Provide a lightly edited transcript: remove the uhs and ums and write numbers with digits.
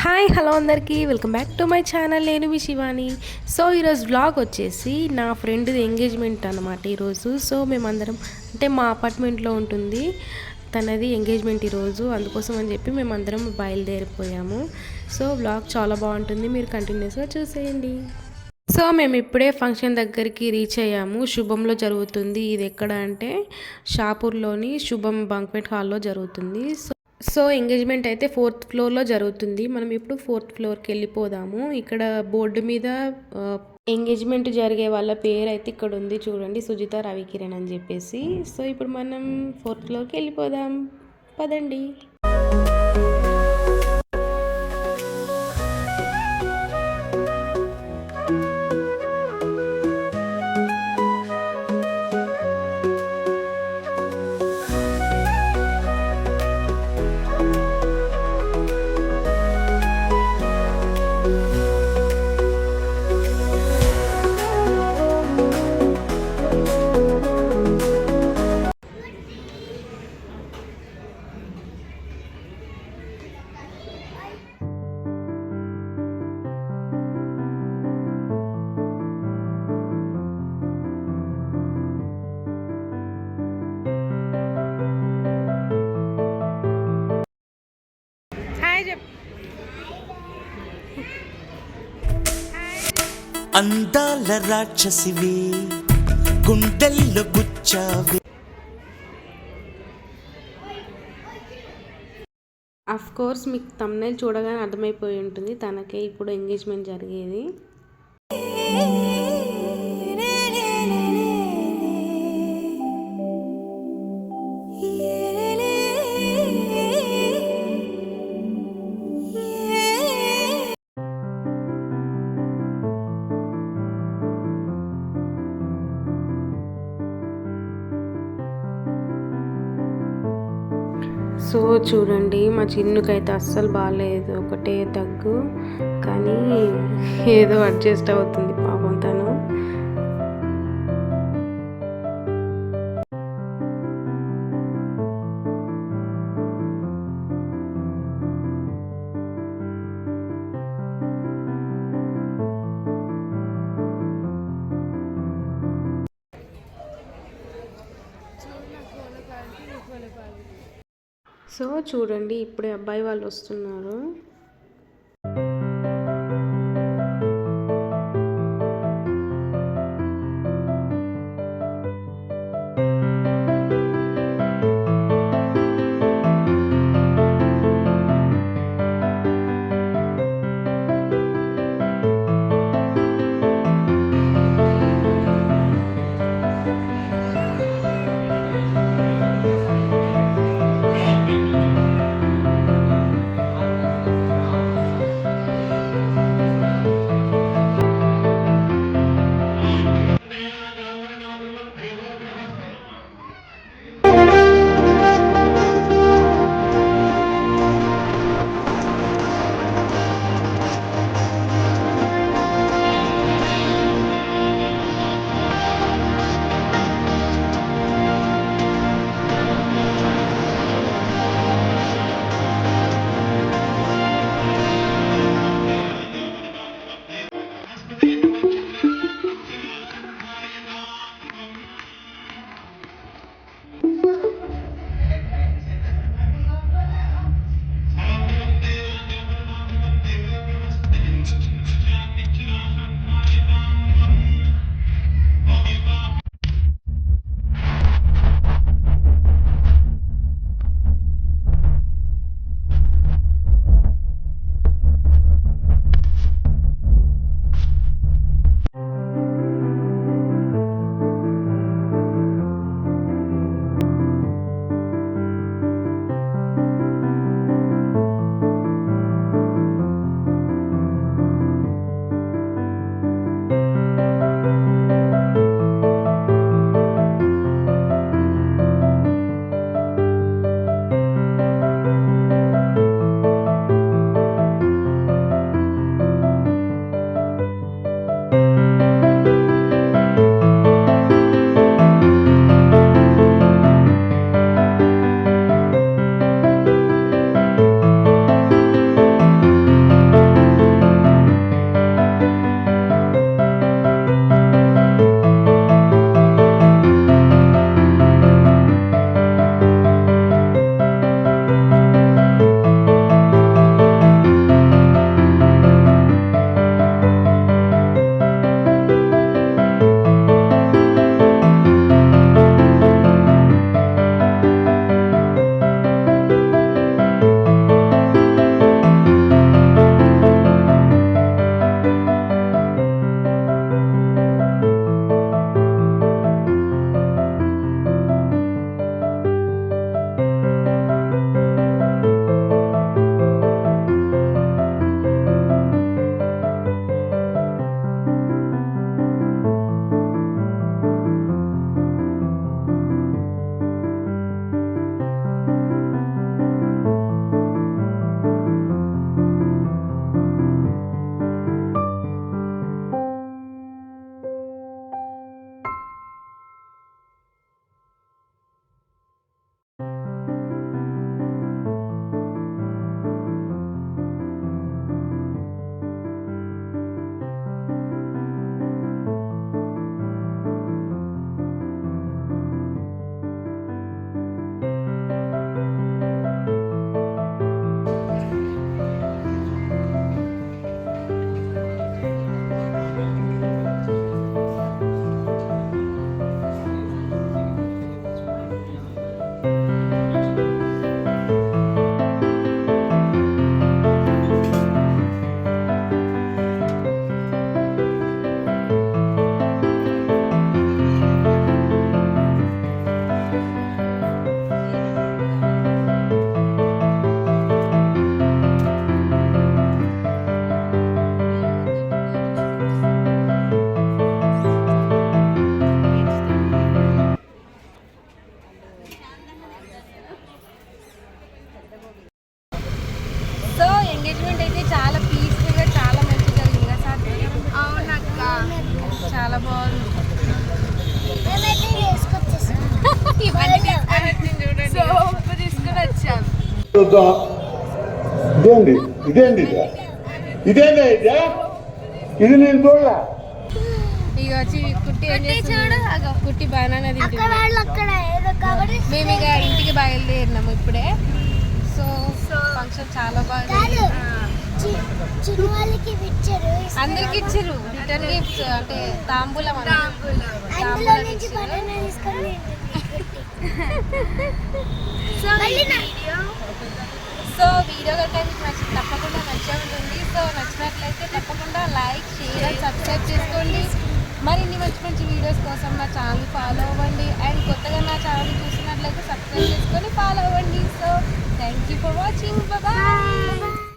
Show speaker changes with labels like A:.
A: Hi hello అందరికీ welcome back to my channel. నేను మీ Shivani. So ఈరోజు వ్లాగ్ వచ్చేసి నా ఫ్రెండ్ది ఎంగేజ్మెంట్ అనమాట ఈరోజు. సో మేమందరం అంటే మా అపార్ట్మెంట్లో ఉంటుంది తనది ఎంగేజ్మెంట్ ఈరోజు, అందుకోసం అని చెప్పి మేమందరం బయలుదేరిపోయాము. సో వ్లాగ్ చాలా బాగుంటుంది, మీరు కంటిన్యూస్గా చూసేయండి. సో మేము ఇప్పుడే ఫంక్షన్ దగ్గరికి రీచ్ అయ్యాము. శుభంలో జరుగుతుంది. ఇది ఎక్కడ అంటే షాపూర్లోని శుభం బంక్వెట్ హాల్లో జరుగుతుంది. సో ఎంగేజ్మెంట్ అయితే 4th ఫ్లోర్లో జరుగుతుంది. మనం ఇప్పుడు 4th ఫ్లోర్కి వెళ్ళిపోదాము. ఇక్కడ బోర్డు మీద ఎంగేజ్మెంట్ జరిగే వాళ్ళ పేరు అయితే ఇక్కడ ఉంది చూడండి, సుజిత రవికిరణ్ అని చెప్పేసి. సో ఇప్పుడు మనం 4th ఫ్లోర్కి వెళ్ళిపోదాం, పదండి.
B: అందాల రాక్షసివి గుండెల్లో గుచ్చావి.
A: అఫ్ కోర్స్ మీకు థంబ్నెయిల్ చూడగానే అర్థమైపోయి ఉంటుంది తనకే ఇప్పుడు ఎంగేజ్మెంట్ జరిగేది. సో చూడండి, మా చిన్నుకైతే అస్సలు బాగాలేదు, ఒకటే దగ్గు, కానీ ఏదో అడ్జస్ట్ అవుతుంది పాపం తను. సో చూడండి, ఇప్పుడే అబ్బాయి వాళ్ళు వస్తున్నారు.
C: చూద్దాం. ఇదేంటి ఇదేంటి ఇదే ఇదేంటి ఇదే ఇది నేను చూడలే.
A: ఇక వచ్చి కుట్టి ఏం చేస్తుంది, కుట్టి బనానా తింటుంది. మేము ఇక ఇంటికి బయలుదేరినాము ఇప్పుడే. సో ఫంక్షన్ చాలా బాగా అందరికి ఇచ్చారు. రిటర్న్ గిఫ్ట్స్ అంటే తాంబూలం తాంబూలం ఇచ్చారు. సో వీడియో కనుక మీకు నచ్చింది తప్పకుండా మంచిగా ఉంటుంది. సో నచ్చినట్లయితే తప్పకుండా లైక్, షేర్ అండ్ సబ్స్క్రైబ్ చేసుకోండి. మరిన్ని మంచి మంచి వీడియోస్ కోసం నా ఛానల్ ఫాలో అవ్వండి. అండ్ కొత్తగా నా ఛానల్ చూసినట్లయితే సబ్స్క్రైబ్ చేసుకొని ఫాలో అవ్వండి. So thank you for watching. Bye.